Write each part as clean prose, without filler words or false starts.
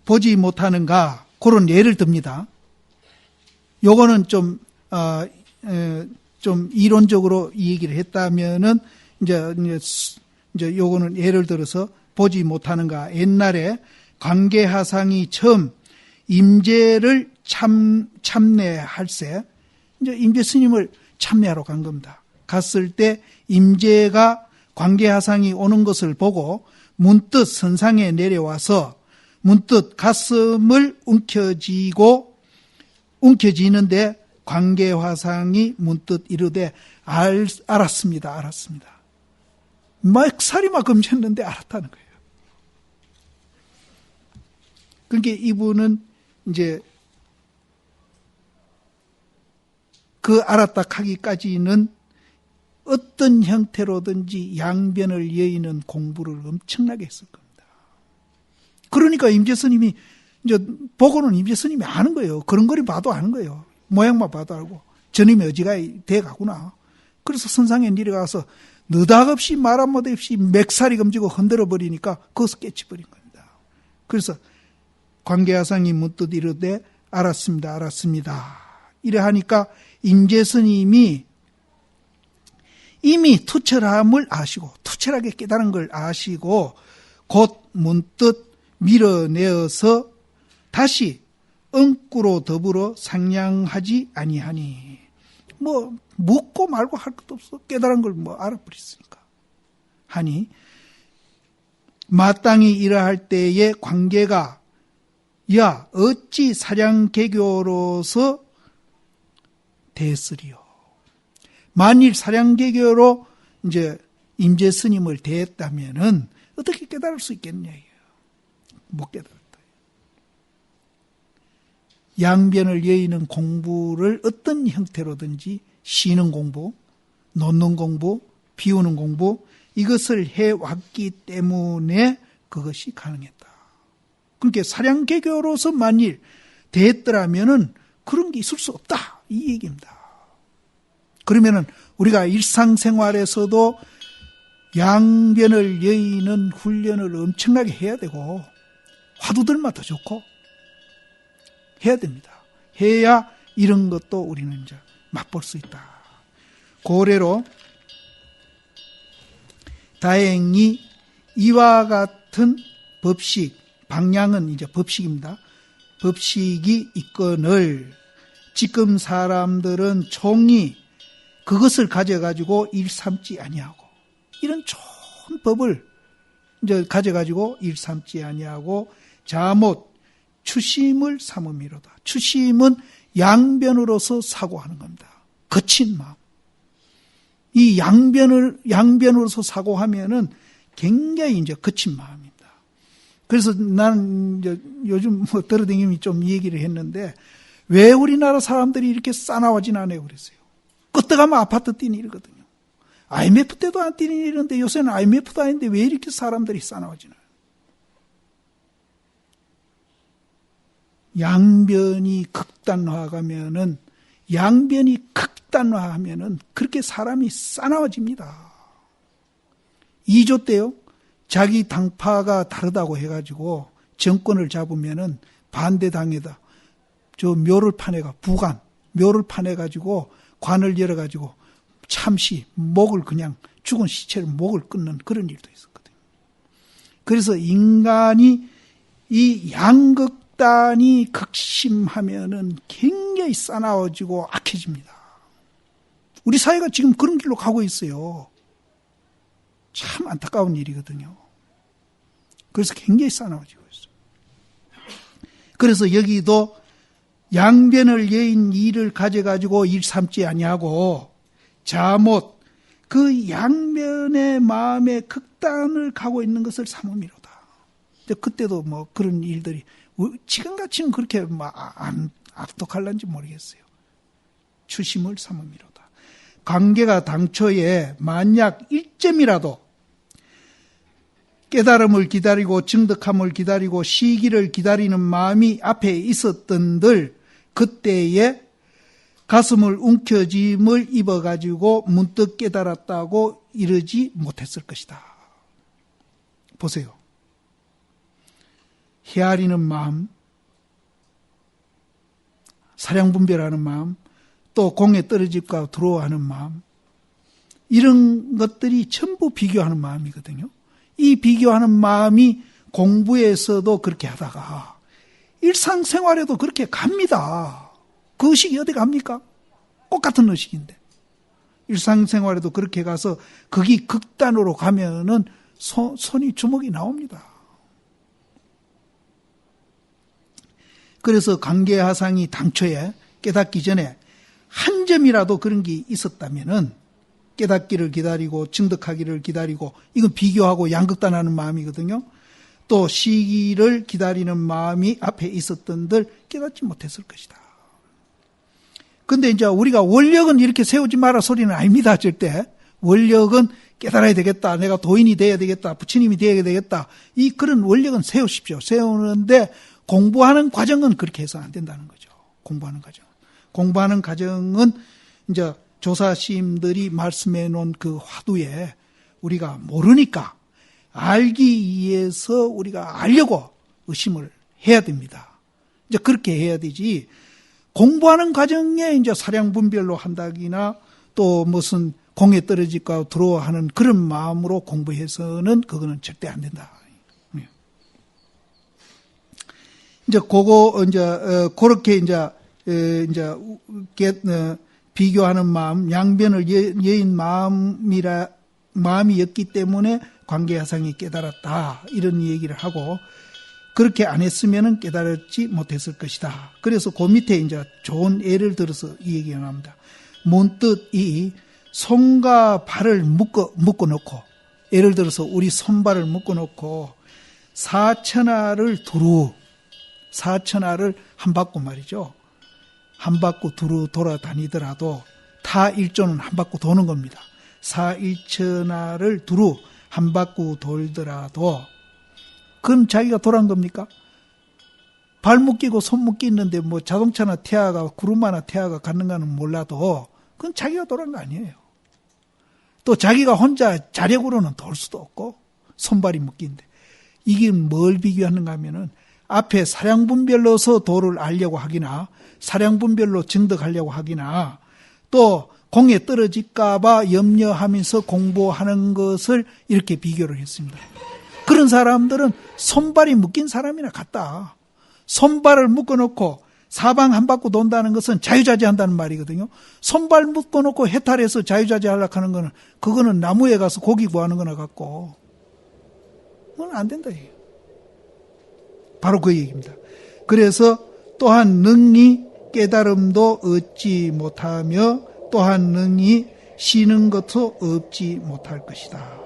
보지 못하는가? 그런 예를 듭니다. 요거는 좀 이론적으로 이 얘기를 했다면은, 이제 요거는 예를 들어서 보지 못하는가? 옛날에 관계하상이 처음 임재를 참례할세, 이제 임재 스님을 참례하러 간 겁니다. 갔을 때 임재가 관계하상이 오는 것을 보고 문득 선상에 내려와서 문득 가슴을 움켜쥐는데 관계화상이 문득 이르되 알았습니다. 막 살이 금쳤는데 알았다는 거예요. 그러니까 이분은 이제 그 알았다 하기까지는 어떤 형태로든지 양변을 여의는 공부를 엄청나게 했을 겁니다. 그러니까 임재 스님이 이제 보고는 임재 스님이 아는 거예요. 그런 거리 봐도 아는 거예요. 모양만 봐도 알고 저놈이 어지가 돼가구나. 그래서 선상에 내려가서 느닷없이 말 한마디 없이 맥살이 검지고 흔들어 버리니까 거기서 깨쳐버린 겁니다. 그래서 관계하상이 문득 이르되 알았습니다. 이래 하니까 임재 스님이 이미 투철함을 아시고 투철하게 깨달은 걸 아시고 곧 문득 밀어내어서 다시 엉꾸로 더불어 상냥하지 아니하니, 묻고 말고 할 것도 없어. 깨달은 걸 알아버렸으니까. 하니 마땅히 이러할 때의 관계가 야 어찌 사량개교로서 대했으리요. 만일 사량개교로 이제 임재 스님을 대했다면은 어떻게 깨달을 수 있겠냐? 못 깨달았다. 양변을 여의는 공부를 어떤 형태로든지 쉬는 공부, 놓는 공부, 비우는 공부 이것을 해왔기 때문에 그것이 가능했다. 그러니까 사량개교로서 만일 대했더라면은 그런 게 있을 수 없다. 이 얘기입니다. 그러면은 우리가 일상생활에서도 양변을 여의는 훈련을 엄청나게 해야 되고 화두들마다 좋고 해야 됩니다. 해야 이런 것도 우리는 이제 맛볼 수 있다. 고래로 다행히 이와 같은 법식, 방향은 이제 법식입니다. 법식이 있거늘 지금 사람들은 종이 그것을 가져가지고 일 삼지 아니하고 이런 좋은 법을 이제 가져가지고 일 삼지 아니하고 자못 추심을 삼음이로다. 추심은 양변으로서 사고하는 겁니다. 거친 마음. 이 양변으로서 사고하면은 굉장히 이제 거친 마음입니다. 그래서 나는 이제 요즘 떨어댕김이 좀 얘기를 했는데 왜 우리나라 사람들이 이렇게 싸나워진 않아요? 그랬어요. 끄떡하면 아파트 뛰는 일이거든요. IMF 때도 안 뛰는 일인데 요새는 IMF도 아닌데 왜 이렇게 사람들이 싸나워지나요? 양변이 극단화하면은 그렇게 사람이 싸나워집니다. 2조 때요. 자기 당파가 다르다고 해가지고 정권을 잡으면은 반대당에다 저 묘를 파내가 묘를 파내가지고 관을 열어가지고 참시 목을 그냥 죽은 시체를 목을 끊는 그런 일도 있었거든요. 그래서 인간이 이 양극단이 극심하면은 굉장히 싸나워지고 악해집니다. 우리 사회가 지금 그런 길로 가고 있어요. 참 안타까운 일이거든요. 그래서 굉장히 싸나워지고 있어요. 그래서 여기도 양변을 여인 일을 가져가지고 일 삼지 아니하고 자못 그 양변의 마음의 극단을 가고 있는 것을 삼음이로다. 그때도 그런 일들이 지금같이는 그렇게 안 악독할런지 모르겠어요. 추심을 삼음이로다. 관계가 당초에 만약 1점이라도 깨달음을 기다리고 증득함을 기다리고 시기를 기다리는 마음이 앞에 있었던들 그때에 가슴을 움켜짐을 입어가지고 문득 깨달았다고 이르지 못했을 것이다. 보세요. 헤아리는 마음, 사량분별하는 마음, 또 공에 떨어질까 두려워하는 마음, 이런 것들이 전부 비교하는 마음이거든요. 이 비교하는 마음이 공부에서도 그렇게 하다가 일상생활에도 그렇게 갑니다. 그 의식이 어디 갑니까? 똑같은 의식인데. 일상생활에도 그렇게 가서 극이 극단으로 가면은 손이 주먹이 나옵니다. 그래서 관계하상이 당초에 깨닫기 전에 한 점이라도 그런 게 있었다면은 깨닫기를 기다리고 증득하기를 기다리고, 이건 비교하고 양극단하는 마음이거든요. 또 시기를 기다리는 마음이 앞에 있었던들 깨닫지 못했을 것이다. 근데 이제 우리가 원력은 이렇게 세우지 마라 소리는 아닙니다. 절대. 원력은 깨달아야 되겠다. 내가 도인이 돼야 되겠다. 부처님이 돼야 되겠다. 그런 원력은 세우십시오. 세우는데 공부하는 과정은 그렇게 해서 안 된다는 거죠. 공부하는 과정. 공부하는 과정은 이제 조사시임들이 말씀해 놓은 그 화두에 우리가 모르니까 알기 위해서 우리가 알려고 의심을 해야 됩니다. 이제 그렇게 해야 되지. 공부하는 과정에 이제 사량분별로 한다기나 또 무슨 공에 떨어질까 두려워하는 그런 마음으로 공부해서는 그거는 절대 안 된다. 이제 그렇게 비교하는 마음, 양변을 여인 마음이었기 때문에 관계하상이 깨달았다. 이런 얘기를 하고, 그렇게 안 했으면 깨달지 못했을 것이다. 그래서 그 밑에 이제 좋은 예를 들어서 이 얘기가 나옵니다. 문득 이 손과 발을 묶어 놓고, 예를 들어서 우리 손발을 묶어 놓고, 사천하를 한 바퀴 말이죠. 한 바퀴 두루 돌아다니더라도 타 일조는 한 바퀴 도는 겁니다. 사일천하를 두루 한 바퀴 돌더라도 그건 자기가 돌아간 겁니까? 발 묶이고 손 묶이는데 뭐 자동차나 태아가 구름하나 태아가 갔는가는 몰라도 그건 자기가 돌아간 거 아니에요. 또 자기가 혼자 자력으로는 돌 수도 없고 손발이 묶인데, 이게 뭘 비교하는가 하면은 앞에 사량분별로서 도를 알려고 하기나 사량분별로 증득하려고 하기나 또 공에 떨어질까봐 염려하면서 공부하는 것을 이렇게 비교를 했습니다. 그런 사람들은 손발이 묶인 사람이나 같다. 손발을 묶어놓고 사방 한 바퀴 돈다는 것은 자유자재한다는 말이거든요. 손발 묶어놓고 해탈해서 자유자재하려고 하는 거는, 그거는 나무에 가서 고기 구하는 거나 같고 그건 안 된다. 바로 그 얘기입니다. 그래서 또한 능히 깨달음도 얻지 못하며 또한 능히 쉬는 것도 없지 못할 것이다.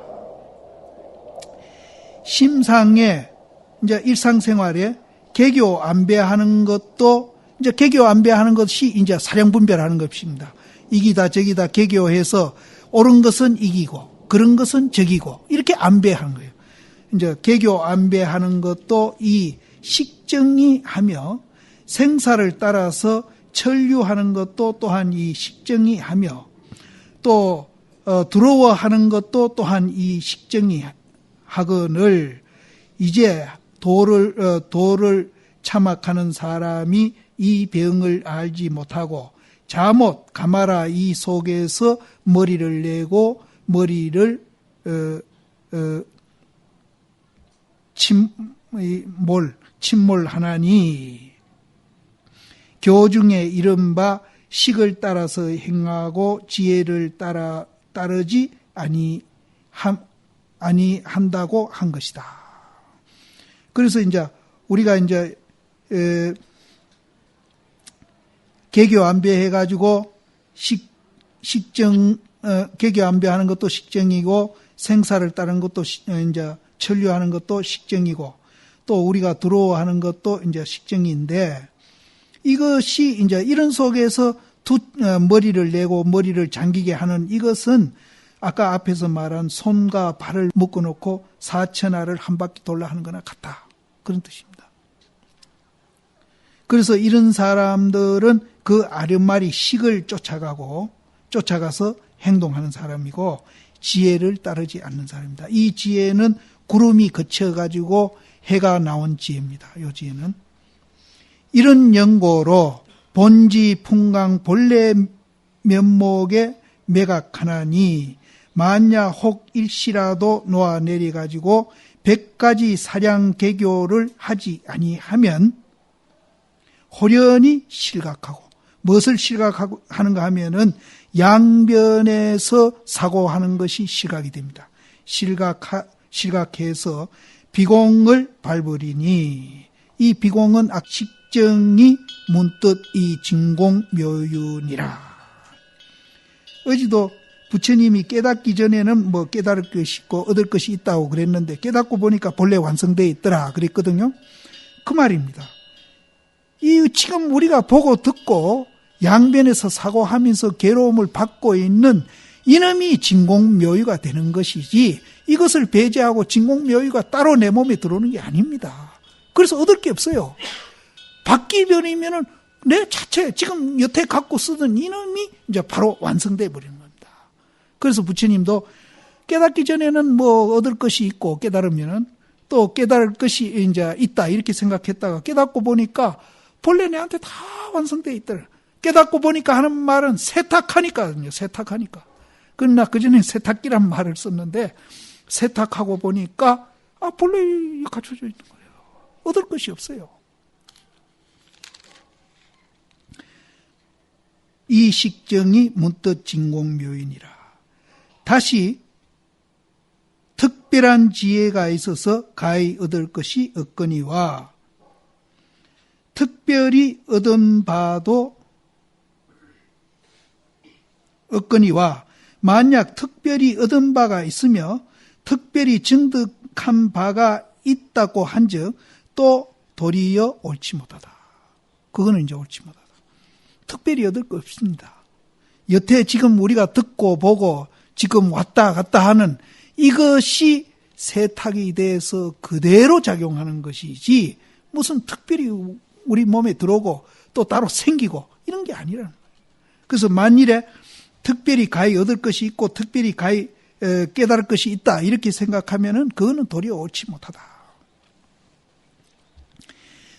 심상에 이제 일상생활에 개교 안배하는 것도 이제 개교 안배하는 것이 이제 사량분별하는 것입니다. 이기다 저기다 개교해서 옳은 것은 이기고 그런 것은 저기고 이렇게 안배하는 거예요. 이제 개교 안배하는 것도 이 식정이 하며 생사를 따라서 천류하는 것도 또한 이 식정이 하며 또 두려워하는 것도 또한 이 식정이 하거늘 이제 도를 참악하는 사람이 이 병을 알지 못하고 자못 가마라 이 속에서 머리를 내고 머리를 침몰하나니 교중에 이른바 식을 따라서 행하고 지혜를 따르지 아니한다고 한 것이다. 그래서 이제 우리가 이제 개교 안배해가지고 개교 안배하는 것도 식정이고 생사를 따르는 것도 이제 천류하는 것도 식정이고 또 우리가 두려워하는 것도 이제 식정인데, 이것이 이제 이런 속에서 머리를 내고 머리를 잠기게 하는 이것은 아까 앞에서 말한 손과 발을 묶어놓고 사천하를 한 바퀴 돌라 하는 거나 같다. 그런 뜻입니다. 그래서 이런 사람들은 그 아련말이 식을 쫓아가서 행동하는 사람이고 지혜를 따르지 않는 사람입니다. 이 지혜는 구름이 거쳐가지고 해가 나온 지혜입니다. 요 지혜는. 이런 연고로 본지 풍강 본래 면목에 매각하나니 만약 혹 일시라도 놓아내려가지고 100가지 사량개교를 하지 아니하면 호련히 실각하고, 무엇을 실각하는가 하면은 양변에서 사고하는 것이 실각이 됩니다. 실각해서 비공을 밟으리니 이 비공은 악식정이 문득 이 진공묘윤이라. 어제도 부처님이 깨닫기 전에는 뭐 깨달을 것이 있고 얻을 것이 있다고 그랬는데 깨닫고 보니까 본래 완성되어 있더라 그랬거든요. 그 말입니다. 이 지금 우리가 보고 듣고 양변에서 사고하면서 괴로움을 받고 있는 이놈이 진공묘유가 되는 것이지, 이것을 배제하고 진공묘유가 따로 내 몸에 들어오는 게 아닙니다. 그래서 얻을 게 없어요. 바뀌면은 내 자체 지금 여태 갖고 쓰던 이놈이 이제 바로 완성돼 버리는 겁니다. 그래서 부처님도 깨닫기 전에는 뭐 얻을 것이 있고 깨달으면은 또 깨달을 것이 이제 있다 이렇게 생각했다가 깨닫고 보니까 본래 내한테 다 완성돼 있더라. 깨닫고 보니까 하는 말은 세탁하니까요. 세탁하니까. 그러나 그전에 세탁기란 말을 썼는데 세탁하고 보니까 본래 갖춰져 있는 거예요. 얻을 것이 없어요. 이 식정이 문득 진공묘인이라. 다시 특별한 지혜가 있어서 가히 얻을 것이 없거니와 특별히 얻은 바도 없거니와 만약 특별히 얻은 바가 있으며 특별히 증득한 바가 있다고 한즉 또 도리어 옳지 못하다. 그거는 이제 옳지 못하다. 특별히 얻을 거 없습니다. 여태 지금 우리가 듣고 보고 지금 왔다 갔다 하는 이것이 세탁이 돼서 그대로 작용하는 것이지 무슨 특별히 우리 몸에 들어오고 또 따로 생기고 이런 게 아니라는 거예요. 그래서 만일에 특별히 가히 얻을 것이 있고 특별히 가히 깨달을 것이 있다 이렇게 생각하면은 그거는 도리어 옳지 못하다.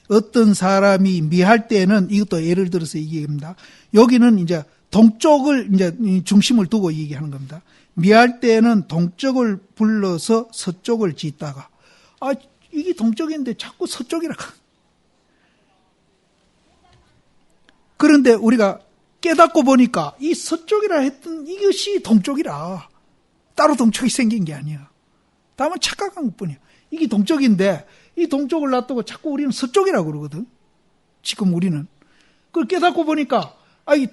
어떤 사람이 미할 때는 이것도 예를 들어서 얘기합니다. 여기는 이제 동쪽을 이제 중심을 두고 얘기하는 겁니다. 미할 때는 동쪽을 불러서 서쪽을 짓다가 이게 동쪽인데 자꾸 서쪽이라. 그런데 우리가 깨닫고 보니까 이 서쪽이라 했던 이것이 동쪽이라. 따로 동쪽이 생긴 게 아니야. 다만 착각한 것뿐이야. 이게 동쪽인데 이 동쪽을 놔두고 자꾸 우리는 서쪽이라고 그러거든. 지금 우리는. 그걸 깨닫고 보니까 이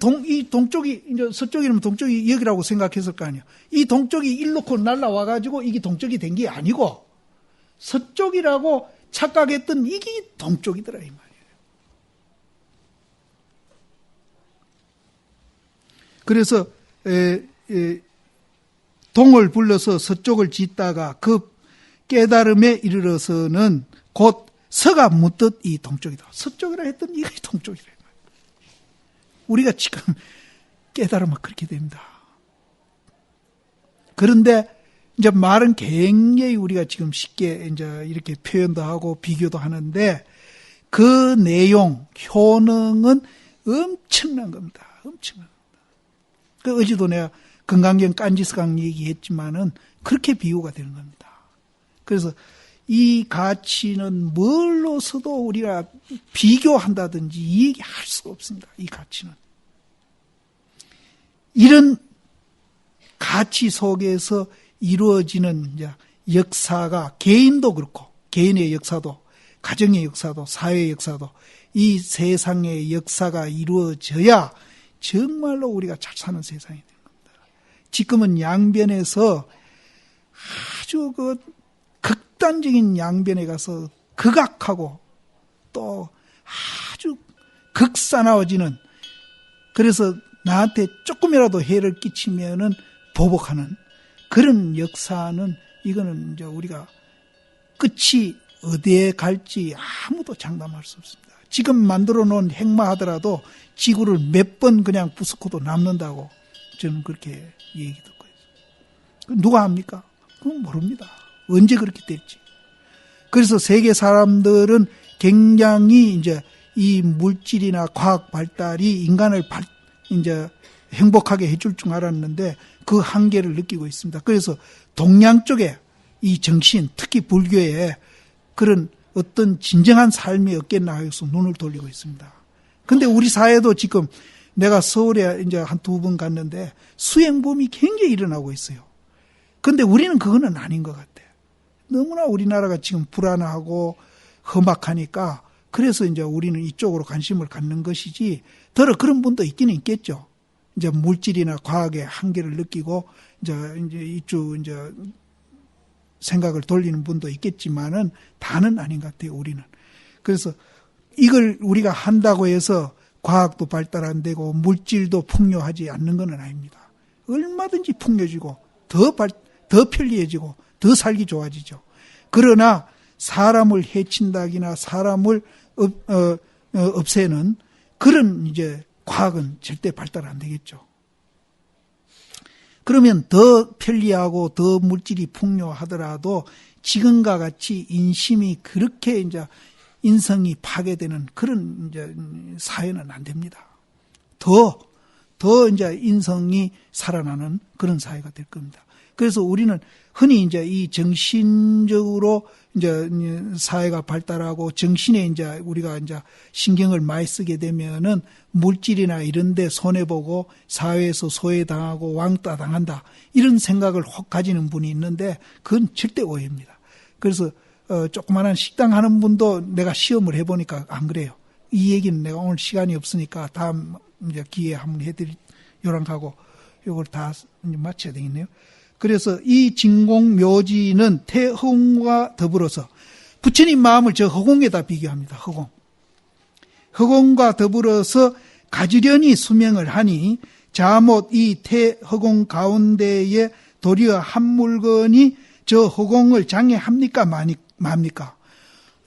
동쪽이 이제 서쪽이라면 동쪽이 여기라고 생각했을 거 아니야. 이 동쪽이 일놓고 날라와 가지고 이게 동쪽이 된 게 아니고 서쪽이라고 착각했던 이게 동쪽이더라 이 말이에요. 그래서 동을 불러서 서쪽을 짓다가 그 깨달음에 이르러서는 곧 서가 묻듯 이 동쪽이다. 서쪽이라 했던 이게 동쪽이라. 우리가 지금 깨달으면 그렇게 됩니다. 그런데 이제 말은 굉장히 우리가 지금 쉽게 이제 이렇게 표현도 하고 비교도 하는데 그 내용, 효능은 엄청난 겁니다. 엄청난 겁니다. 그 어제도 내가 금강경 깐지스강 얘기했지만은 그렇게 비유가 되는 겁니다. 그래서 이 가치는 뭘로서도 우리가 비교한다든지 얘기할 수가 없습니다. 이 가치는. 이런 가치 속에서 이루어지는 역사가 개인도 그렇고 개인의 역사도 가정의 역사도 사회의 역사도 이 세상의 역사가 이루어져야 정말로 우리가 잘 사는 세상이 되는 겁니다. 지금은 양변에서 아주 극단적인 양변에 가서 극악하고 또 아주 극사나워지는, 그래서 나한테 조금이라도 해를 끼치면은 보복하는 그런 역사는 이거는 이제 우리가 끝이 어디에 갈지 아무도 장담할 수 없습니다. 지금 만들어 놓은 핵마하더라도 지구를 몇 번 그냥 부수고도 남는다고 저는 그렇게 얘기 듣고 있어요. 누가 합니까? 그건 모릅니다. 언제 그렇게 될지. 그래서 세계 사람들은 굉장히 이제 이 물질이나 과학 발달이 인간을 이제 행복하게 해줄 줄 알았는데 그 한계를 느끼고 있습니다. 그래서 동양 쪽에 이 정신, 특히 불교에 그런 어떤 진정한 삶이 없겠나 해서 눈을 돌리고 있습니다. 근데 우리 사회도 지금 내가 서울에 이제 한 2번 갔는데 수행범이 굉장히 일어나고 있어요. 근데 우리는 그거는 아닌 것 같아. 너무나 우리나라가 지금 불안하고 험악하니까 그래서 이제 우리는 이쪽으로 관심을 갖는 것이지, 더러 그런 분도 있기는 있겠죠. 이제 물질이나 과학의 한계를 느끼고 이제 이쪽 이제 생각을 돌리는 분도 있겠지만은 다는 아닌 것 같아요, 우리는. 그래서 이걸 우리가 한다고 해서 과학도 발달 안 되고 물질도 풍요하지 않는 건 아닙니다. 얼마든지 풍요해지고 더 편리해지고 더 살기 좋아지죠. 그러나 사람을 해친다기나 사람을 없애는 그런 이제 과학은 절대 발달 안 되겠죠. 그러면 더 편리하고 더 물질이 풍요하더라도 지금과 같이 인심이 그렇게 이제 인성이 파괴되는 그런 이제 사회는 안 됩니다. 더 이제 인성이 살아나는 그런 사회가 될 겁니다. 그래서 우리는 흔히 이제 이 정신적으로 이제 사회가 발달하고 정신에 이제 우리가 이제 신경을 많이 쓰게 되면은 물질이나 이런 데 손해보고 사회에서 소외당하고 왕따 당한다, 이런 생각을 혹 가지는 분이 있는데 그건 절대 오해입니다. 그래서 조그마한 식당 하는 분도 내가 시험을 해보니까 안 그래요. 이 얘기는 내가 오늘 시간이 없으니까 다음 이제 기회에 한번 요랑하고 이걸 다 이제 마쳐야 되겠네요. 그래서 이 진공묘지는 태허공과 더불어서 부처님 마음을 저 허공에다 비교합니다. 허공과 더불어서 가지런히 수명을 하니 자못 이 태허공 가운데에 도리어 한 물건이 저 허공을 장애합니까 맙니까?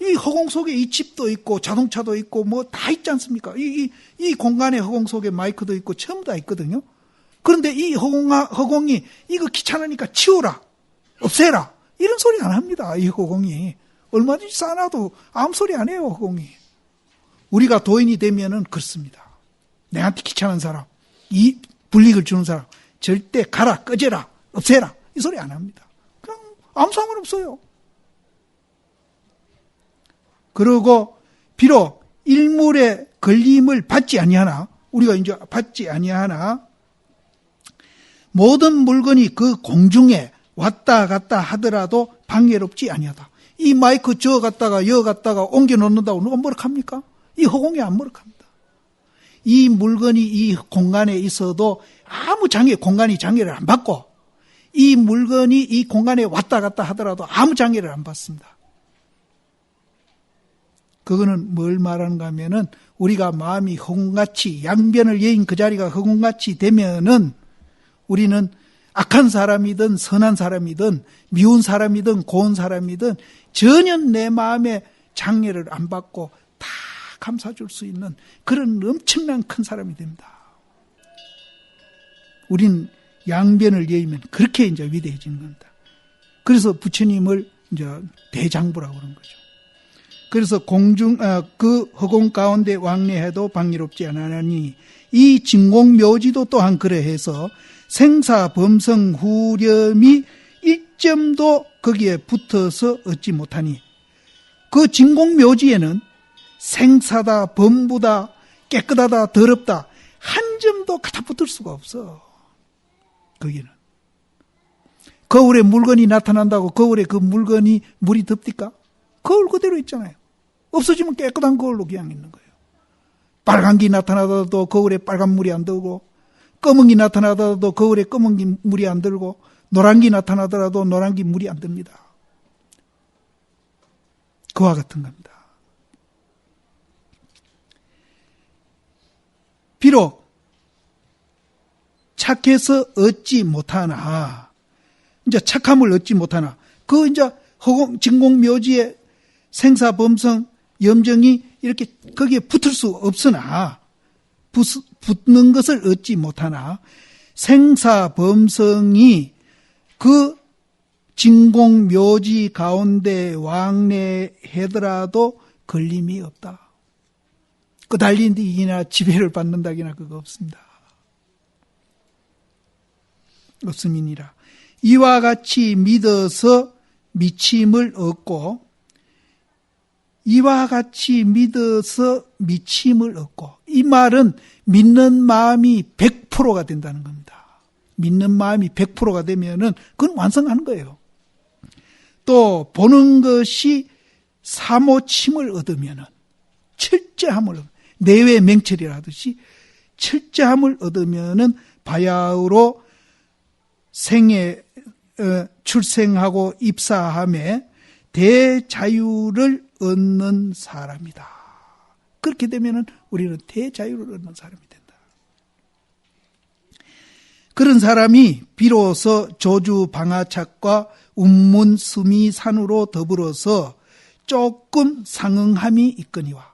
이 허공 속에 이 집도 있고 자동차도 있고 뭐 다 있지 않습니까? 이 공간에 허공 속에 마이크도 있고 전부 다 있거든요. 그런데 이 허공이 이거 귀찮으니까 치워라, 없애라, 이런 소리 안 합니다. 이 허공이 얼마든지 쌓아놔도 아무 소리 안 해요. 허공이. 우리가 도인이 되면은 그렇습니다. 내한테 귀찮은 사람, 이 불이익을 주는 사람 절대 가라, 꺼져라, 없애라, 이 소리 안 합니다. 그냥 아무 상관없어요. 그리고 비록 일물의 걸림을 받지 아니하나, 우리가 이제 받지 아니하나 모든 물건이 그 공중에 왔다 갔다 하더라도 방해롭지 아니하다. 이 마이크 저 갔다가 여 갔다가 옮겨 놓는다고 누가 뭐락합니까? 이 허공에 안 뭐락합니다. 이 물건이 이 공간에 있어도 아무 공간이 장애를 안 받고, 이 물건이 이 공간에 왔다 갔다 하더라도 아무 장애를 안 받습니다. 그거는 뭘 말하는가 하면은 우리가 마음이 허공같이 양변을 여인 그 자리가 허공같이 되면은 우리는 악한 사람이든 선한 사람이든 미운 사람이든 고운 사람이든 전혀 내 마음에 장애를 안 받고 다 감싸줄 수 있는 그런 엄청난 큰 사람이 됩니다. 우린 양변을 여의면 그렇게 이제 위대해지는 겁니다. 그래서 부처님을 이제 대장부라고 그런 거죠. 그래서 그 허공 가운데 왕래해도 방해롭지 않으니 이 진공묘지도 또한 그러해서 생사범성 후렴이 일점도 거기에 붙어서 얻지 못하니, 그 진공묘지에는 생사다, 범부다, 깨끗하다, 더럽다 한 점도 갖다 붙을 수가 없어. 거기는 거울에 물건이 나타난다고 거울에 그 물건이 물이 덮디까? 거울 그대로 있잖아요. 없어지면 깨끗한 거울로 그냥 있는 거예요. 빨간 게 나타나도 거울에 빨간 물이 안 들고, 검은 게 나타나더라도 거울에 검은 게 물이 안 들고, 노란 게 나타나더라도 노란 게 물이 안 듭니다. 그와 같은 겁니다. 비록 착해서 얻지 못하나, 이제 착함을 얻지 못하나, 그 이제 진공묘지의 생사범성 염정이 이렇게 거기에 붙을 수 없으나, 붙는 것을 얻지 못하나 생사범성이 그 진공 묘지 가운데 왕래하더라도 걸림이 없다. 달린디기나 지배를 받는다기나 그거 없습니다. 없음이니라. 이와 같이 믿어서 미침을 얻고, 이와 같이 믿어서 미침을 얻고, 이 말은 믿는 마음이 100%가 된다는 겁니다. 믿는 마음이 100%가 되면은 그건 완성하는 거예요. 또 보는 것이 사모침을 얻으면은 철저함을 얻으면, 내외 맹철이라 하듯이 철저함을 얻으면은 바야흐로 생에 출생하고 입사함에 대자유를 얻는 사람이다. 그렇게 되면은 우리는 대자유를 얻는 사람이 된다. 그런 사람이 비로소 조주 방아착과 운문 수미산으로 더불어서 조금 상응함이 있거니와,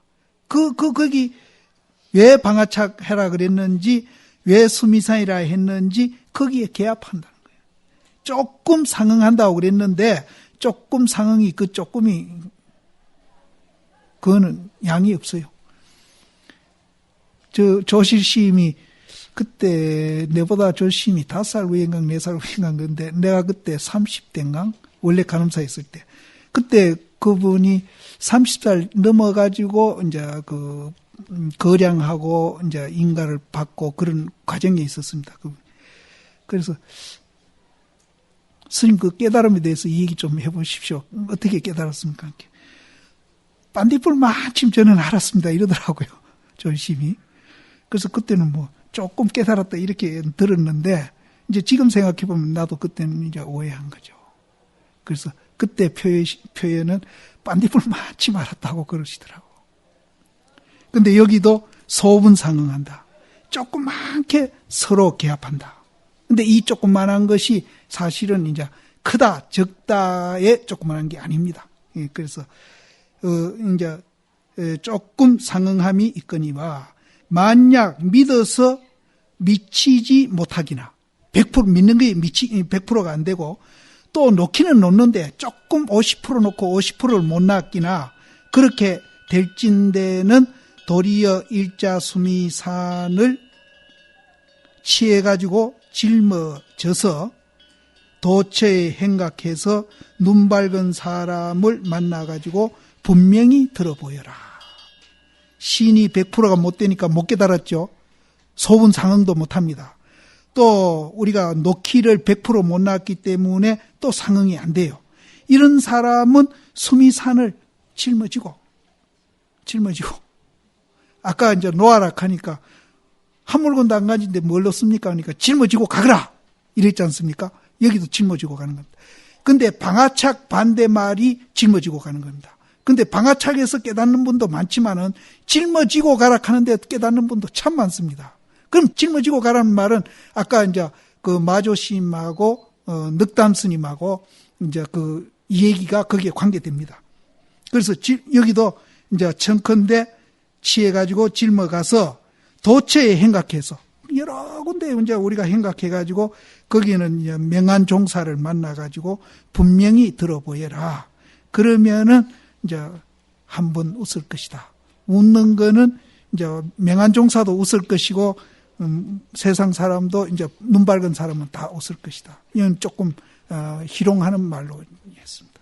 거기 왜 방아착 해라 그랬는지, 왜 수미산이라 했는지 거기에 개합한다는 거예요. 조금 상응한다고 그랬는데, 조금 상응이, 그 조금이, 그거는 양이 없어요. 조실시임이 그때 내보다 조실시임이 5살 위인가 4살 위인가 건데, 내가 그때 30대인가? 원래 간호사 있을 때. 그때 그분이 30살 넘어가지고, 이제 거량하고, 이제 인가를 받고 그런 과정에 있었습니다. 그래서, 스님 그 깨달음에 대해서 얘기 좀 해보십시오. 어떻게 깨달았습니까? 반딧불 마침 저는 알았습니다. 이러더라고요. 조실시임이. 그래서 그때는 뭐 조금 깨달았다 이렇게 들었는데, 이제 지금 생각해보면 나도 그때는 이제 오해한 거죠. 그래서 그때 표현은 반딧불 마침 알았다고 그러시더라고. 근데 여기도 소분상응한다. 조그맣게 서로 개합한다. 근데 이 조그만한 것이 사실은 이제 크다, 적다의 조그만한 게 아닙니다. 그래서, 이제, 조금 상응함이 있거니와, 만약 믿어서 미치지 못하기나, 100% 믿는 게 100%가 안 되고, 또 놓기는 놓는데 조금 50% 놓고 50%를 못 놨기나, 그렇게 될진대는 도리어 일자수미산을 취해가지고 짊어져서 도처에 행각해서 눈 밝은 사람을 만나가지고 분명히 들어보여라. 신이 100%가 못 되니까 못 깨달았죠. 소분 상응도 못합니다. 또 우리가 놓기를 100% 못 놨기 때문에 또 상응이 안 돼요. 이런 사람은 수미산을 짊어지고 아까 이제 놓아라 하니까 한 물건도 안 가진데 뭘 넣습니까? 그러니까 짊어지고 가거라 이랬지 않습니까? 여기도 짊어지고 가는 겁니다. 근데 방아착 반대말이 짊어지고 가는 겁니다. 근데 방아착에서 깨닫는 분도 많지만은 짊어지고 가라 하는데 깨닫는 분도 참 많습니다. 그럼 짊어지고 가라는 말은 아까 이제 그 마조스님하고 늑담스님하고 이제 이 얘기가 거기에 관계됩니다. 그래서 여기도 이제 청컨대 취해가지고 짊어가서 도처에 행각해서 여러 군데 이제 우리가 행각해가지고 거기는 이제 명한 종사를 만나가지고 분명히 들어보여라. 그러면은 이제 한번 웃을 것이다. 웃는 거는 이제 명한 종사도 웃을 것이고 세상 사람도 이제 눈 밝은 사람은 다 웃을 것이다. 이건 조금 희롱하는 말로 했습니다.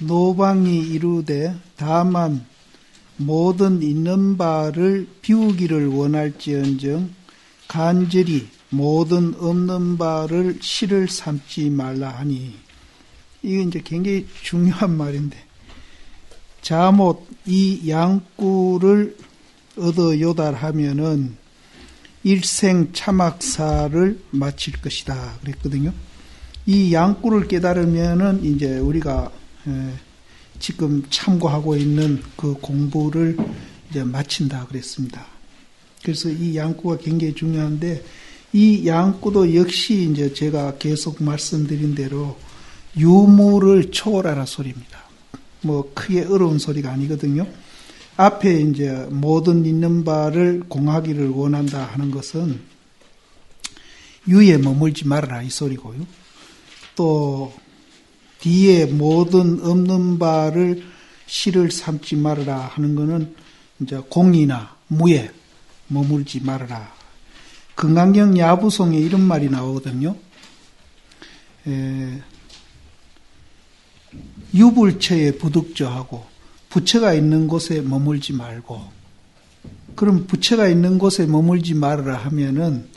노방이 이르되 다만 모든 있는 바를 비우기를 원할지언정 간절히 모든 없는 바를 실을 삼지 말라 하니, 이게 이제 굉장히 중요한 말인데, 자못 이 양구를 얻어 요달하면은 일생 참학사를 마칠 것이다 그랬거든요. 이 양구를 깨달으면은 이제 우리가 지금 참고하고 있는 그 공부를 이제 마친다 그랬습니다. 그래서 이 양구가 굉장히 중요한데, 이 양구도 역시 이제 제가 계속 말씀드린 대로 유무를 초월하라 소리입니다. 뭐 크게 어려운 소리가 아니거든요. 앞에 이제 모든 있는 바를 공하기를 원한다 하는 것은 유에 머물지 말아라 이 소리고요. 또 뒤에 모든 없는 바를 실을 삼지 말아라 하는 것은 이제 공이나 무에 머물지 말아라. 금강경 야부송에 이런 말이 나오거든요. 유불처에 부득저하고 부처가 있는 곳에 머물지 말고, 그럼 부처가 있는 곳에 머물지 말아라 하면은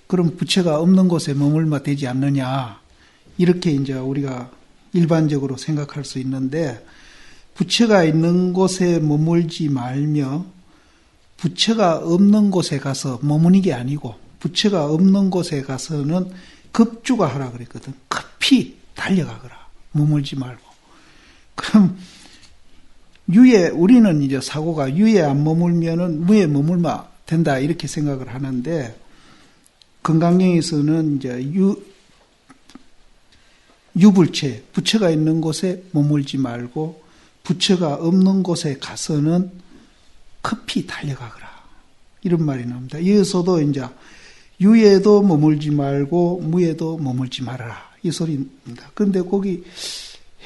그럼 부처가 없는 곳에 머물면 되지 않느냐, 이렇게 이제 우리가 일반적으로 생각할 수 있는데, 부처가 있는 곳에 머물지 말며 부처가 없는 곳에 가서 머무는 게 아니고, 부처가 없는 곳에 가서는 급주가 하라 그랬거든. 급히 달려가거라. 머물지 말고. 그럼 유에, 우리는 이제 사고가 유에 안 머물면은 무에 머물면 된다 이렇게 생각을 하는데, 금강경에서는 이제 유불체, 부처가 있는 곳에 머물지 말고 부처가 없는 곳에 가서는 급히 달려가거라, 이런 말이 나옵니다. 여기서도 이제 유에도 머물지 말고 무에도 머물지 말아라 이 소리입니다. 그런데 거기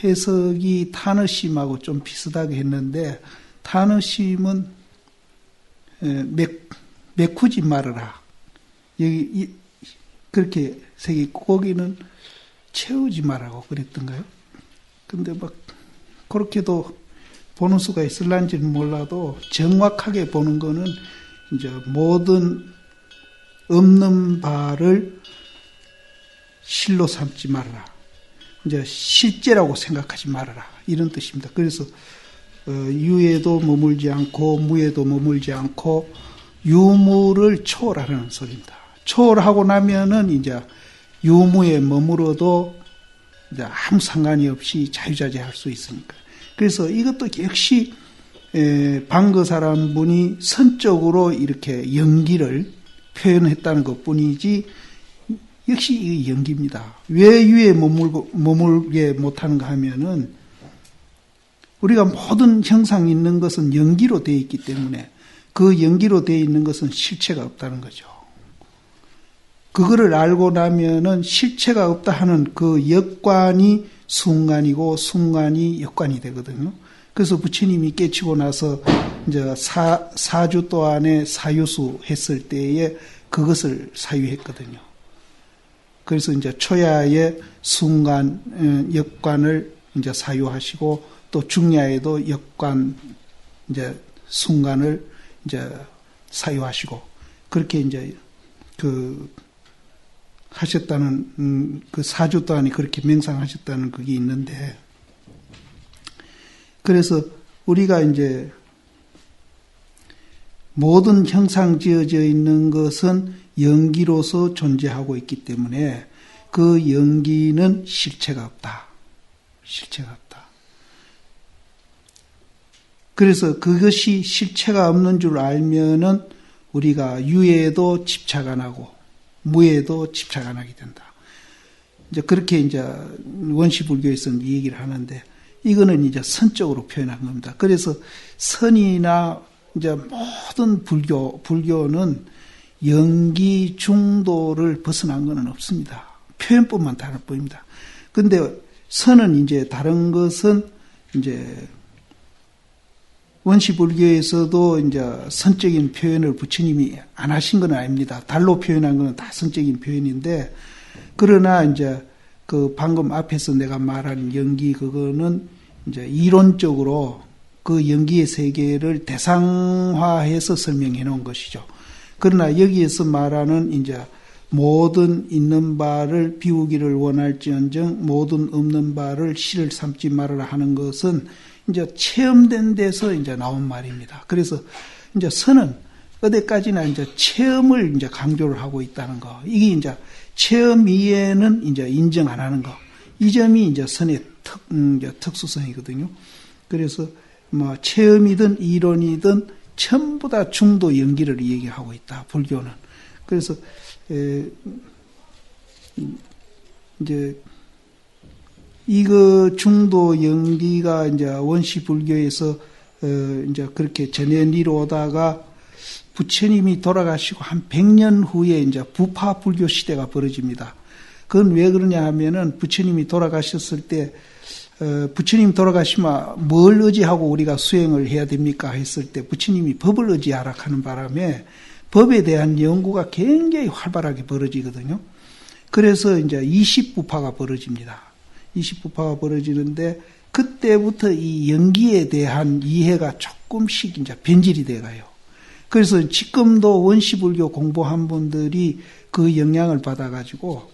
해석이 타느심하고 좀 비슷하게 했는데, 타느심은 메꾸지 말아라 여기 그렇게 색이, 거기는 채우지 말라고 그랬던가요? 근데 막 그렇게도 보는 수가 있을란지는 몰라도, 정확하게 보는 거는 이제 모든 없는 바를 실로 삼지 말아라, 이제 실제라고 생각하지 말아라, 이런 뜻입니다. 그래서 유에도 머물지 않고 무에도 머물지 않고 유무를 초월하라는 소리입니다. 초월하고 나면은 이제 유무에 머물어도 이제 아무 상관이 없이 자유자재할 수 있으니까. 그래서 이것도 역시 방거 사람 분이 선적으로 이렇게 연기를 표현했다는 것뿐이지, 역시 이 연기입니다. 왜 유에 머물게 못하는가 하면은, 우리가 모든 형상이 있는 것은 연기로 되어 있기 때문에, 그 연기로 되어 있는 것은 실체가 없다는 거죠. 그거를 알고 나면은 실체가 없다 하는 그 역관이 순간이고 순간이 역관이 되거든요. 그래서 부처님이 깨치고 나서 이제 사주 동안에 사유수 했을 때에 그것을 사유했거든요. 그래서 이제 초야의 순간 역관을 이제 사유하시고, 또 중야에도 역관 이제 순간을 이제 사유하시고, 그렇게 이제 하셨다는 그 사주 동안에 그렇게 명상하셨다는 그게 있는데, 그래서 우리가 이제 모든 형상 지어져 있는 것은 연기로서 존재하고 있기 때문에 그 연기는 실체가 없다. 실체가 없다. 그래서 그것이 실체가 없는 줄 알면은 우리가 유에도 집착 안 하고 무에도 집착 안 하게 된다. 이제 그렇게 이제 원시불교에서는 이 얘기를 하는데, 이거는 이제 선적으로 표현한 겁니다. 그래서 선이나 이제 모든 불교는 연기 중도를 벗어난 것은 없습니다. 표현법만 다를 뿐입니다. 근데 선은 이제 다른 것은 이제 원시불교에서도 이제 선적인 표현을 부처님이 안 하신 건 아닙니다. 달로 표현한 건 다 선적인 표현인데, 그러나 이제 그 방금 앞에서 내가 말한 연기, 그거는 이제 이론적으로 그 연기의 세계를 대상화해서 설명해 놓은 것이죠. 그러나 여기에서 말하는 이제 모든 있는 바를 비우기를 원할지언정 모든 없는 바를 실을 삼지 말아라 하는 것은 이제 체험된 데서 이제 나온 말입니다. 그래서 이제 선은 어디까지나 이제 체험을 이제 강조를 하고 있다는 거. 이게 이제 체험 이외에는 이제 인정 안 하는 거. 이 점이 이제 선의 특수성이거든요. 그래서 뭐 체험이든 이론이든 전부 다 중도 연기를 얘기하고 있다. 불교는. 그래서 이제 이거 중도 연기가 이제 원시 불교에서 이제 그렇게 전해리로 오다가 부처님이 돌아가시고 한 100년 후에 이제 부파 불교 시대가 벌어집니다. 그건 왜 그러냐 하면은 부처님이 돌아가셨을 때 부처님 돌아가시면 뭘 의지하고 우리가 수행을 해야 됩니까 했을 때 부처님이 법을 의지하라 하는 바람에 법에 대한 연구가 굉장히 활발하게 벌어지거든요. 그래서 이제 20부파가 벌어집니다. 20부파가 벌어지는데 그때부터 이 연기에 대한 이해가 조금씩 이제 변질이 돼가요. 그래서 지금도 원시불교 공부한 분들이 그 영향을 받아가지고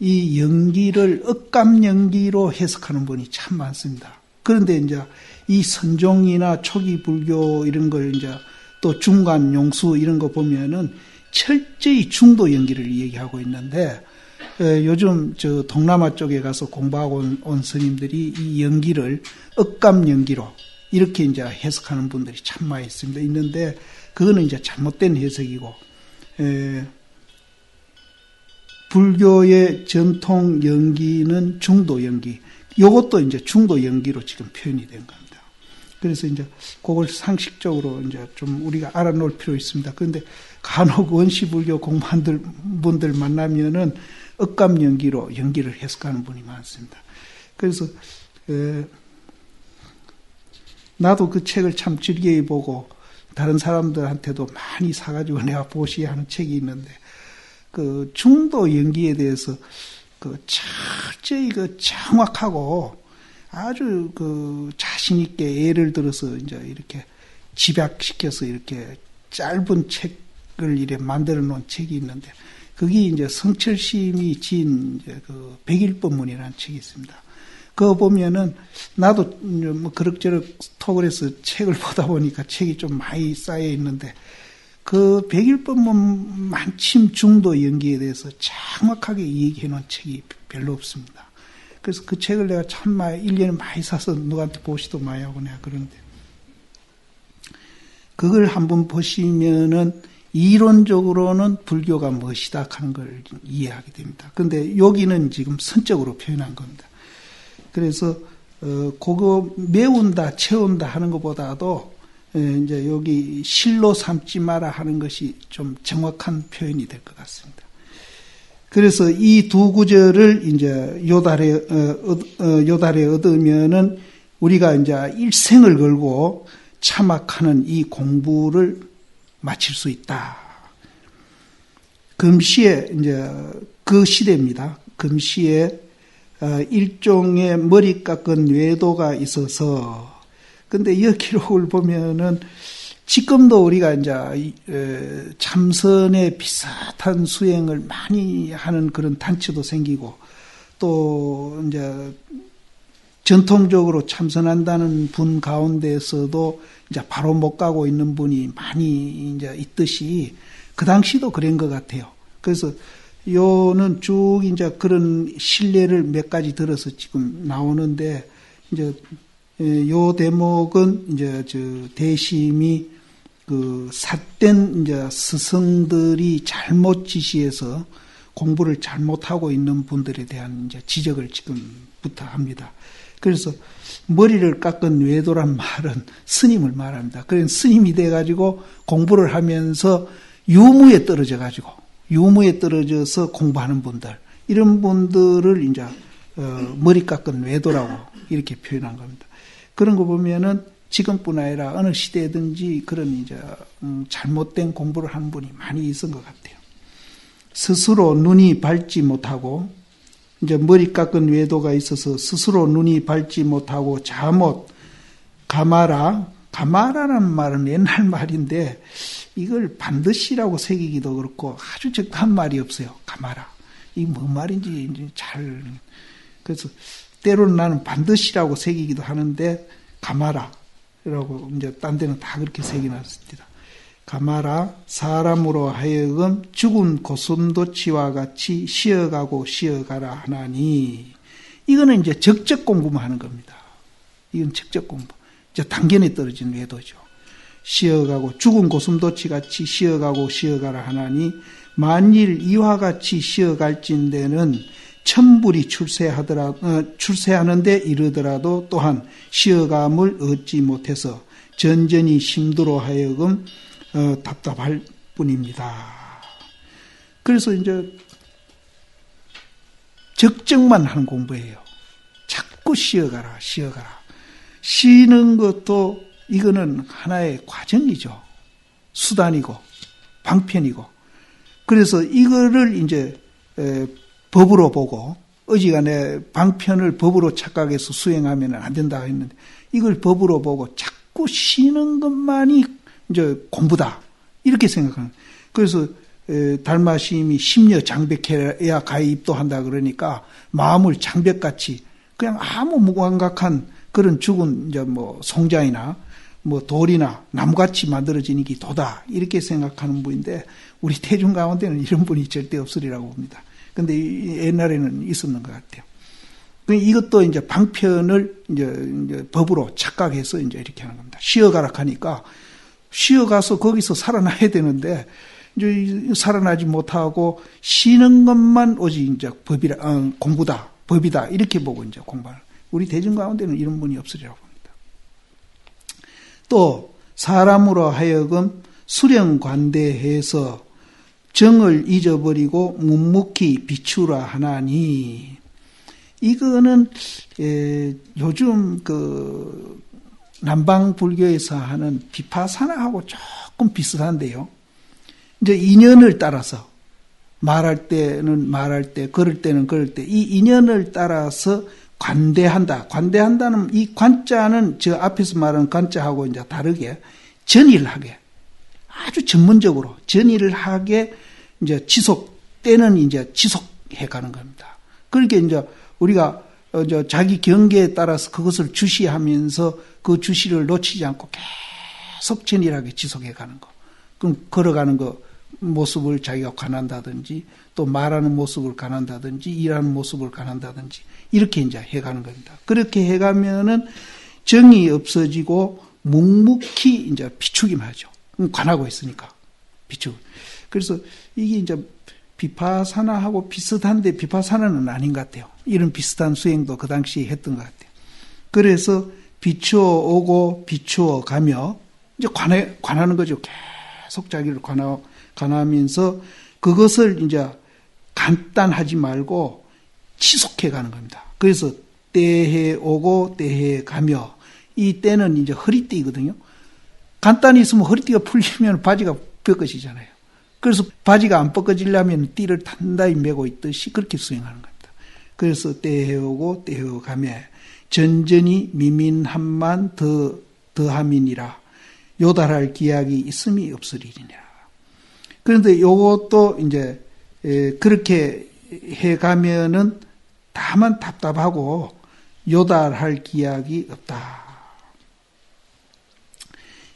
이 연기를 억감연기로 해석하는 분이 참 많습니다. 그런데 이제 이 선종이나 초기 불교 이런 걸 이제 또 중간 용수 이런 거 보면은 철저히 중도 연기를 얘기하고 있는데 요즘 저 동남아 쪽에 가서 공부하고 온 스님들이 이 연기를 억감 연기로 이렇게 이제 해석하는 분들이 참 많이 있는데 그거는 이제 잘못된 해석이고 불교의 전통 연기는 중도 연기. 요것도 이제 중도 연기로 지금 표현이 된 겁니다. 그래서 이제 그걸 상식적으로 이제 좀 우리가 알아놓을 필요 있습니다. 그런데 간혹 원시불교 공부한 분들 만나면은 억감 연기로 연기를 해석하는 분이 많습니다. 그래서 나도 그 책을 참 즐겨 보고 다른 사람들한테도 많이 사가지고 내가 보시게 하는 책이 있는데 그 중도 연기에 대해서 그 철저히 그 정확하고 아주 그 자신 있게 예를 들어서 이제 이렇게 집약시켜서 이렇게 짧은 책을 이렇게 만들어 놓은 책이 있는데 그게 이제 성철심이 지은 이제 그 백일법문이라는 책이 있습니다. 그거 보면은 나도 뭐 그럭저럭 톡을 해서 책을 보다 보니까 책이 좀 많이 쌓여 있는데 그 백일법문 만침 중도 연기에 대해서 정확하게 얘기해 놓은 책이 별로 없습니다. 그래서 그 책을 내가 참 많이 1년에 많이 사서 누구한테 보시도 많이 하고 내가 그러는데 그걸 한번 보시면은 이론적으로는 불교가 무엇이다 하는 걸 이해하게 됩니다. 그런데 여기는 지금 선적으로 표현한 겁니다. 그래서 그거 메운다, 채운다 하는 것보다도 이제 여기 실로 삼지 마라 하는 것이 좀 정확한 표현이 될 것 같습니다. 그래서 이 두 구절을 이제 요달에 얻으면은 우리가 이제 일생을 걸고 참학하는 이 공부를 마칠 수 있다. 금시에 이제 그 시대입니다. 금시에 일종의 머리 깎은 외도가 있어서 근데 이 기록을 보면은 지금도 우리가 이제 참선에 비슷한 수행을 많이 하는 그런 단체도 생기고 또 이제 전통적으로 참선한다는 분 가운데서도 이제 바로 못 가고 있는 분이 많이 이제 있듯이 그 당시도 그런 것 같아요. 그래서 요는 쭉 이제 그런 신례를 몇 가지 들어서 지금 나오는데 이제 요 대목은 이제 저 대심이 그 삿된 이제 스승들이 잘못 지시해서 공부를 잘못하고 있는 분들에 대한 이제 지적을 지금부터 합니다. 그래서 머리를 깎은 외도란 말은 스님을 말합니다. 그래서 스님이 돼가지고 공부를 하면서 유무에 떨어져서 공부하는 분들, 이런 분들을 이제 머리 깎은 외도라고 이렇게 표현한 겁니다. 그런 거 보면은 지금뿐 아니라 어느 시대든지 그런 이제 잘못된 공부를 하는 분이 많이 있은 것 같아요. 스스로 눈이 밝지 못하고 이제 머리 깎은 외도가 있어서 스스로 눈이 밝지 못하고 잘못 가마라는 말은 옛날 말인데 이걸 반드시라고 새기기도 그렇고 아주 적당한 말이 없어요. 가마라. 이게 뭔 말인지 이제 그래서 때로는 나는 반드시라고 새기기도 하는데 가마라라고 이제 딴 데는 다 그렇게 새겨놨습니다. 가마라 사람으로 하여금 죽은 고슴도치와 같이 쉬어가고 쉬어가라 하나니 이거는 이제 적적 공부만 하는 겁니다. 이건 적적 공부. 이제 단견에 떨어진 외도죠. 쉬어가고 죽은 고슴도치 같이 쉬어가고 쉬어가라 하나니 만일 이와 같이 쉬어갈진대는 천불이 출세하는데 이르더라도 또한 쉬어감을 얻지 못해서 전전히 심두로 하여금 답답할 뿐입니다. 그래서 이제 적정만 하는 공부예요. 자꾸 쉬어가라, 쉬어가라. 쉬는 것도 이거는 하나의 과정이죠. 수단이고 방편이고. 그래서 이거를 이제 법으로 보고 어지간해 방편을 법으로 착각해서 수행하면 안 된다 했는데 이걸 법으로 보고 자꾸 쉬는 것만이 이제 공부다 이렇게 생각하는. 그래서 달마심이 심려 장백해야 가히 입도한다 그러니까 마음을 장백같이 그냥 아무 무감각한 그런 죽은 이제 뭐 송장이나 뭐 돌이나 나무같이 만들어지는 게 도다 이렇게 생각하는 분인데 우리 대중 가운데는 이런 분이 절대 없으리라고 봅니다. 근데 옛날에는 있었는 것 같아요. 이것도 이제 방편을 이제 법으로 착각해서 이제 이렇게 하는 겁니다. 쉬어가라 하니까 쉬어가서 거기서 살아나야 되는데 이제 살아나지 못하고 쉬는 것만 오직 이제 법이라 공부다, 법이다 이렇게 보고 이제 공부하는. 우리 대중 가운데는 이런 분이 없으리라고 봅니다. 또 사람으로 하여금 수령관대해서 정을 잊어버리고 묵묵히 비추라 하나니 이거는 요즘 그 남방 불교에서 하는 비파사나하고 조금 비슷한데요. 이제 인연을 따라서 말할 때는 말할 때, 걸을 때는 걸을 때 이 인연을 따라서 관대한다. 관대한다는 이 관자는 저 앞에서 말하는 관자하고 이제 다르게 전의를 하게 아주 전문적으로 전의를 하게 이제 때는 이제 지속해 가는 겁니다. 그렇게 이제 우리가 자기 경계에 따라서 그것을 주시하면서 그 주시를 놓치지 않고 계속 전일하게 지속해 가는 거. 그럼 걸어가는 거 모습을 자기가 관한다든지 또 말하는 모습을 관한다든지 일하는 모습을 관한다든지 이렇게 이제 해가는 겁니다. 그렇게 해가면은 정이 없어지고 묵묵히 이제 비추기만 하죠. 관하고 있으니까 비추고. 그래서 이게 이제 비파사나하고 비슷한데 비파사나는 아닌 것 같아요. 이런 비슷한 수행도 그 당시에 했던 것 같아요. 그래서 비추어 오고 비추어 가며 이제 관하는 거죠. 계속 자기를 관하면서 그것을 이제 간단하지 말고 지속해 가는 겁니다. 그래서 때해 오고 때해 가며 이 때는 이제 허리띠거든요. 간단히 있으면 허리띠가 풀리면 바지가 벗겨지잖아요. 그래서 바지가 안 벗겨지려면 띠를 단단히 메고 있듯이 그렇게 수행하는 겁니다. 그래서 때해 오고 때해 가며 전전히 미민함만 더함이니라 요달할 기약이 있음이 없으리니라. 그런데 요것도 이제 그렇게 해가면은 다만 답답하고 요달할 기약이 없다.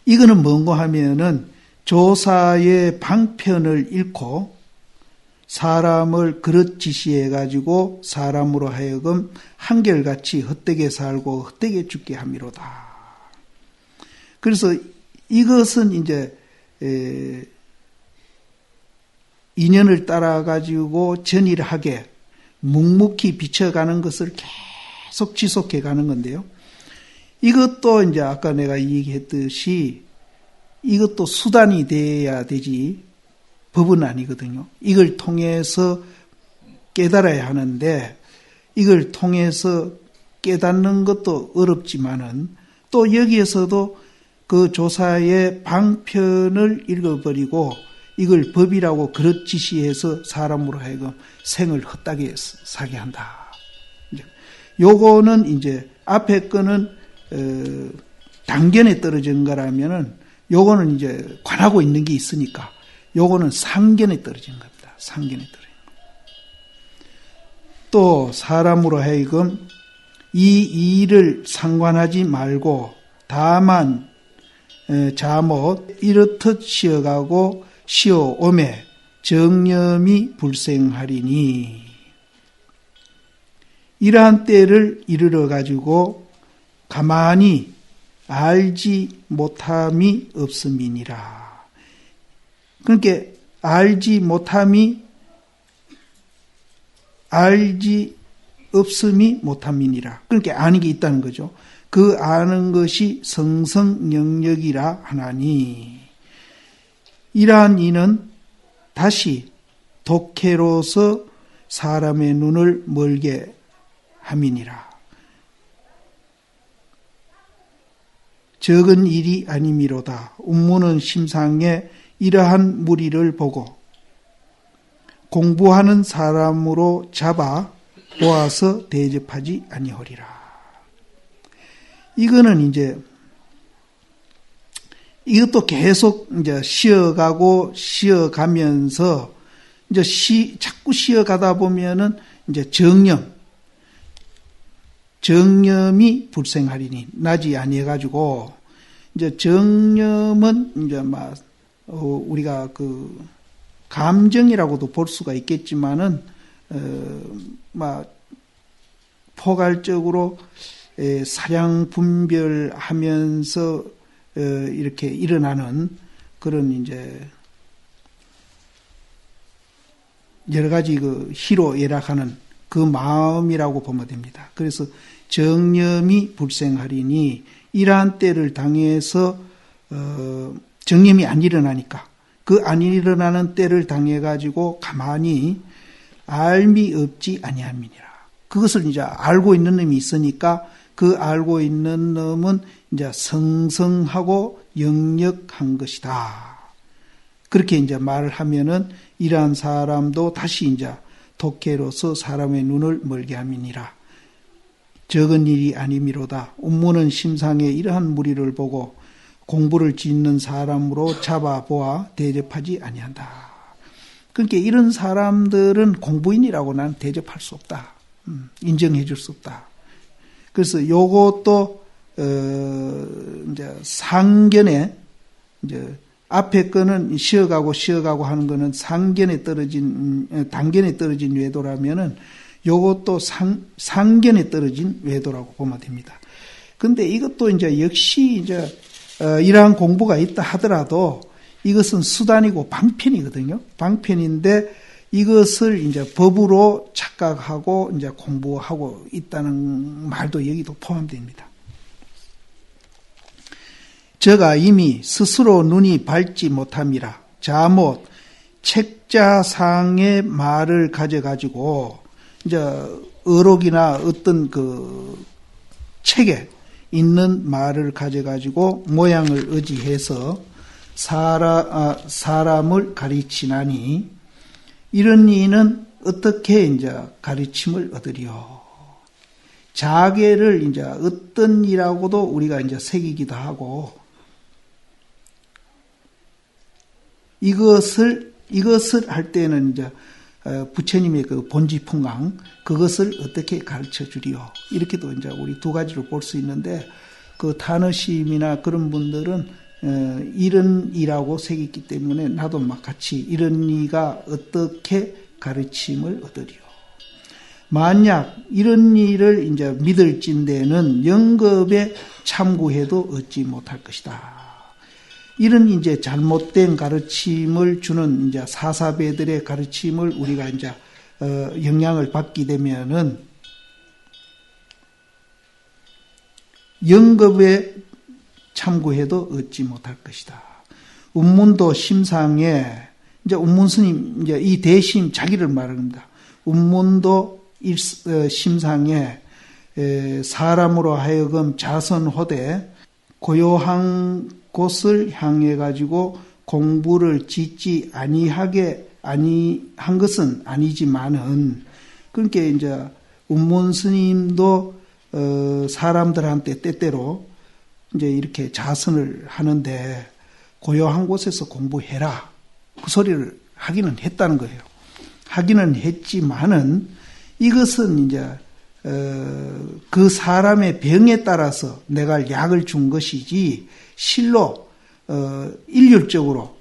이거는 뭔고 하면은 조사의 방편을 잃고 사람을 그릇 지시해가지고 사람으로 하여금 한결같이 헛되게 살고 헛되게 죽게 함이로다. 그래서 이것은 이제 인연을 따라가지고 전일하게 묵묵히 비춰가는 것을 계속 지속해 가는 건데요. 이것도 이제 아까 내가 얘기했듯이 이것도 수단이 돼야 되지 법은 아니거든요. 이걸 통해서 깨달아야 하는데 이걸 통해서 깨닫는 것도 어렵지만은 또 여기에서도 그 조사의 방편을 읽어버리고 이걸 법이라고 그릇 지시해서 사람으로 하여금 생을 헛되게 사게 한다. 요거는 이제 앞에 거는 단견에 떨어진 거라면은 요거는 이제 관하고 있는 게 있으니까 요거는 상견에 떨어진 겁니다. 상견에 떨어진 거. 또 사람으로 하여금 이 일을 상관하지 말고 다만 자못 이렇듯 쉬어가고 쉬어오매 정념이 불생하리니 이러한 때를 이르러 가지고 가만히 알지 못함이 없음이니라. 그러니까 알지 없음이 못함이니라. 그러니까 아는 게 있다는 거죠. 그 아는 것이 성성영력이라 하나니, 이러한 이는 다시 독해로서 사람의 눈을 멀게 함이니라. 적은 일이 아니미로다. 운무는 심상에 이러한 무리를 보고 공부하는 사람으로 잡아 보아서 대접하지 아니하리라. 이거는 이제 이것도 계속 이제 쉬어가면서 이제 자꾸 쉬어가다 보면은 이제 정념이 불생하리니 나지 아니해가지고 이제 정념은 이제 우리가 그 감정이라고도 볼 수가 있겠지만은 포괄적으로 사량 분별하면서 이렇게 일어나는 그런 이제 여러 가지 그 희로 예락하는 그 마음이라고 보면 됩니다. 그래서 정념이 불생하리니 이러한 때를 당해서 정념이 안 일어나니까 그 안 일어나는 때를 당해 가지고 가만히 알미 없지 아니함이니라. 그것을 이제 알고 있는 놈이 있으니까 그 알고 있는 놈은 이제 성성하고 영력한 것이다. 그렇게 이제 말을 하면은 이러한 사람도 다시 이제 독해로서 사람의 눈을 멀게 함이니라. 적은 일이 아니미로다. 운무는 심상에 이러한 무리를 보고 공부를 짓는 사람으로 잡아보아 대접하지 아니한다. 그러니까 이런 사람들은 공부인이라고 난 대접할 수 없다. 인정해 줄 수 없다. 그래서 요것도 이제 상견에 이제 앞에 거는 쉬어가고 하는 거는 단견에 떨어진 외도라면은 요것도 상견에 떨어진 외도라고 보면 됩니다. 근데 이것도 이제 역시 이제 이러한 공부가 있다 하더라도 이것은 수단이고 방편이거든요. 방편인데 이것을 이제 법으로 착각하고 이제 공부하고 있다는 말도 여기도 포함됩니다. 저가 이미 스스로 눈이 밝지 못함이라. 자못 책자상의 말을 가져가지고 이제 어록이나 어떤 그 책에 있는 말을 가져가지고 모양을 의지해서 사람을 가르치나니 이런 이는 어떻게 이제 가르침을 얻으리요? 자계를 이제 어떤 이라고도 우리가 이제 새기기도 하고 이것을 할 때는 이제 부처님의 그 본지풍강 그것을 어떻게 가르쳐 주리요? 이렇게도 이제 우리 두 가지로 볼 수 있는데 그 탄어심이나 그런 분들은 이런 이라고 새겼기 때문에 나도 막 같이 이런 이가 어떻게 가르침을 얻으리요? 만약 이런 일을 이제 믿을진대는 영겁에 참고해도 얻지 못할 것이다. 이런 이제 잘못된 가르침을 주는 이제 사사배들의 가르침을 우리가 이제 영향을 받게 되면은 영겁에 참고해도 얻지 못할 것이다. 운문도 심상에 이제 운문 스님 이제 이 대심 자기를 말합니다. 운문도 심상에 사람으로 하여금 자선호되 고요한 곳을 향해 가지고 공부를 짓지 아니한 것은 아니지만은 그러니까 이제 운문 스님도 사람들한테 때때로 이제 이렇게 자선을 하는데 고요한 곳에서 공부해라 그 소리를 하기는 했다는 거예요. 하기는 했지만은 이것은 이제 그 사람의 병에 따라서 내가 약을 준 것이지 실로 일률적으로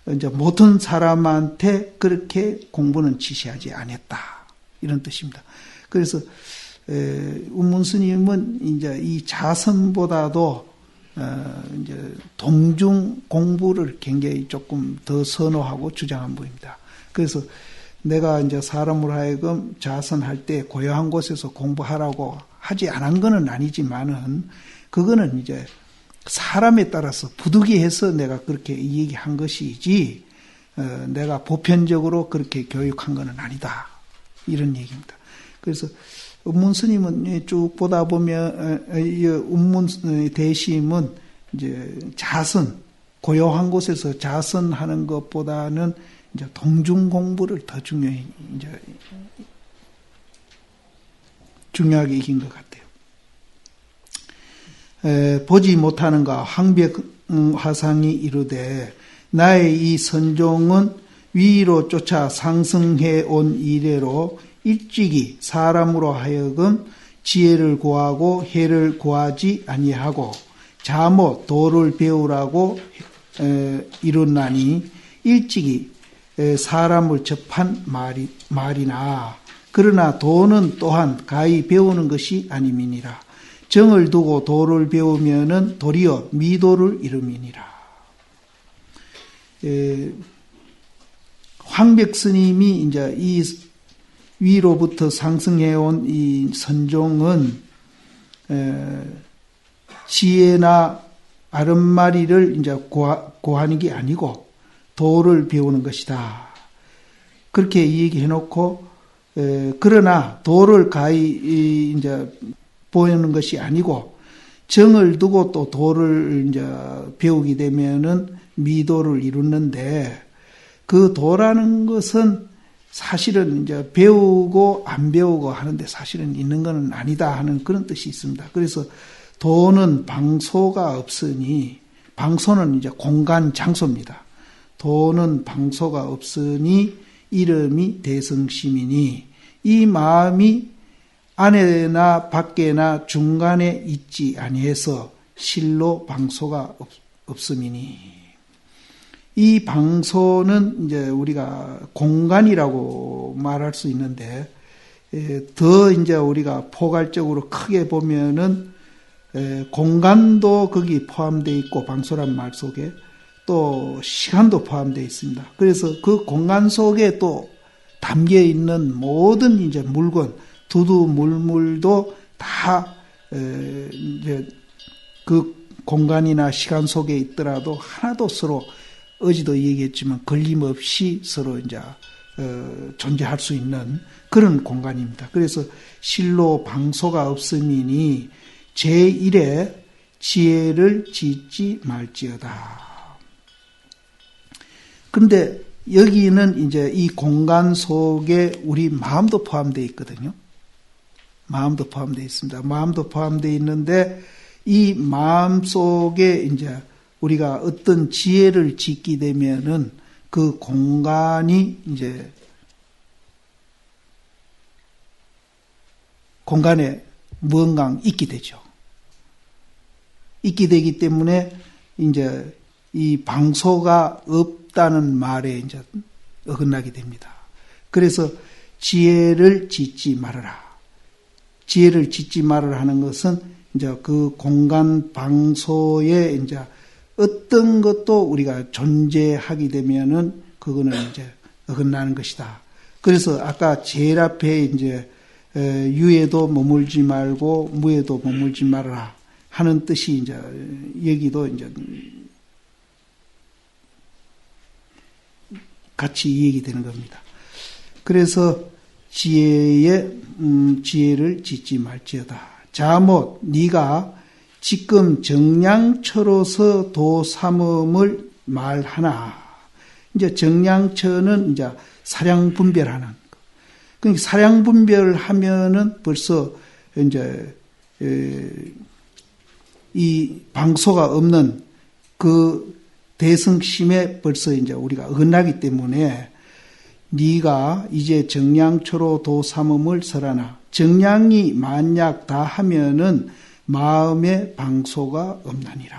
이제 모든 사람한테 그렇게 공부는 지시하지 않았다 이런 뜻입니다. 그래서 운문 스님은 이제 이 자선보다도 이제 동중 공부를 굉장히 조금 더 선호하고 주장한 분입니다. 그래서 내가 이제 사람으로 하여금 자선할 때 고요한 곳에서 공부하라고 하지 않은 거는 아니지만은 그거는 이제 사람에 따라서 부득이해서 내가 그렇게 얘기한 것이지 내가 보편적으로 그렇게 교육한 것은 아니다. 이런 얘기입니다. 그래서 운문 스님은 쭉 보다 보면 운문 대심은 이제 자선, 고요한 곳에서 자선하는 것보다는 이제 동중 공부를 더 중요하게 이긴 것 같아요. 보지 못하는가 황백화상이 이르되 나의 이 선종은 위로 쫓아 상승해 온 이래로 일찍이 사람으로 하여금 지혜를 구하고 해를 구하지 아니하고 자못 도를 배우라고 이뤘나니 일찍이 사람을 접한 말이나 그러나 도는 또한 가히 배우는 것이 아님이니라. 정을 두고 도를 배우면은 도리어 미도를 이름이니라. 황백 스님이 이제 이 위로부터 상승해온 이 선종은 지혜나 아름마리를 이제 구하는 게 아니고 도를 배우는 것이다. 그렇게 얘기해놓고 그러나 도를 가히 이제 보이는 것이 아니고 정을 두고 또 도를 이제 배우게 되면은 미도를 이루는데 그 도라는 것은 사실은 이제 배우고 안 배우고 하는데 사실은 있는 것은 아니다 하는 그런 뜻이 있습니다. 그래서 도는 방소가 없으니 방소는 이제 공간 장소입니다. 도는 방소가 없으니 이름이 대성심이니 이 마음이 안에나 밖에나 중간에 있지 아니해서 실로 방소가 없음이니 이 방소는 이제 우리가 공간이라고 말할 수 있는데 더 이제 우리가 포괄적으로 크게 보면은 공간도 거기 포함되어 있고 방소란 말 속에 또 시간도 포함되어 있습니다. 그래서 그 공간 속에 또 담겨 있는 모든 이제 물건, 두두물물도 다 이제 그 공간이나 시간 속에 있더라도 하나도 서로 어제도 얘기했지만 걸림없이 서로 이제 존재할 수 있는 그런 공간입니다. 그래서 실로 방소가 없음이니 제1의 지혜를 짓지 말지어다. 그런데 여기는 이제 이 공간 속에 우리 마음도 포함되어 있거든요. 마음도 포함되어 있습니다. 마음도 포함되어 있는데 이 마음 속에 이제 우리가 어떤 지혜를 짓게 되면은 그 공간이 이제 공간에 무언가 있게 되죠. 있게 되기 때문에 이제 이 방소가 없다는 말에 이제 어긋나게 됩니다. 그래서 지혜를 짓지 말아라. 지혜를 짓지 말아라 하는 것은 이제 그 공간 방소에 이제 어떤 것도 우리가 존재하게 되면은 그거는 이제 어긋나는 것이다. 그래서 아까 제일 앞에 이제 유에도 머물지 말고 무에도 머물지 말아라 하는 뜻이 이제 여기도 이제 같이 얘기되는 겁니다. 그래서 지혜를 짓지 말지어다. 자못 네가 지금 정량처로서 도삼음을 말하나. 이제 정량처는 이제 사량 분별하는 거. 그러니까 사량 분별하면은 벌써 이제 이 방소가 없는 그 대성심에 벌써 이제 우리가 어긋나기 때문에 네가 이제 정량처로 도삼음을 설하나. 정량이 만약 다 하면은 마음에 방소가 없나니라.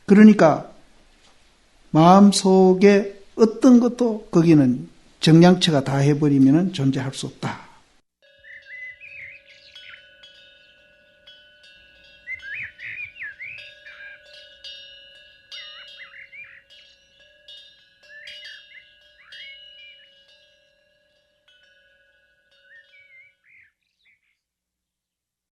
그러니까 마음 속에 어떤 것도 거기는 정량처가 다 해버리면 존재할 수 없다.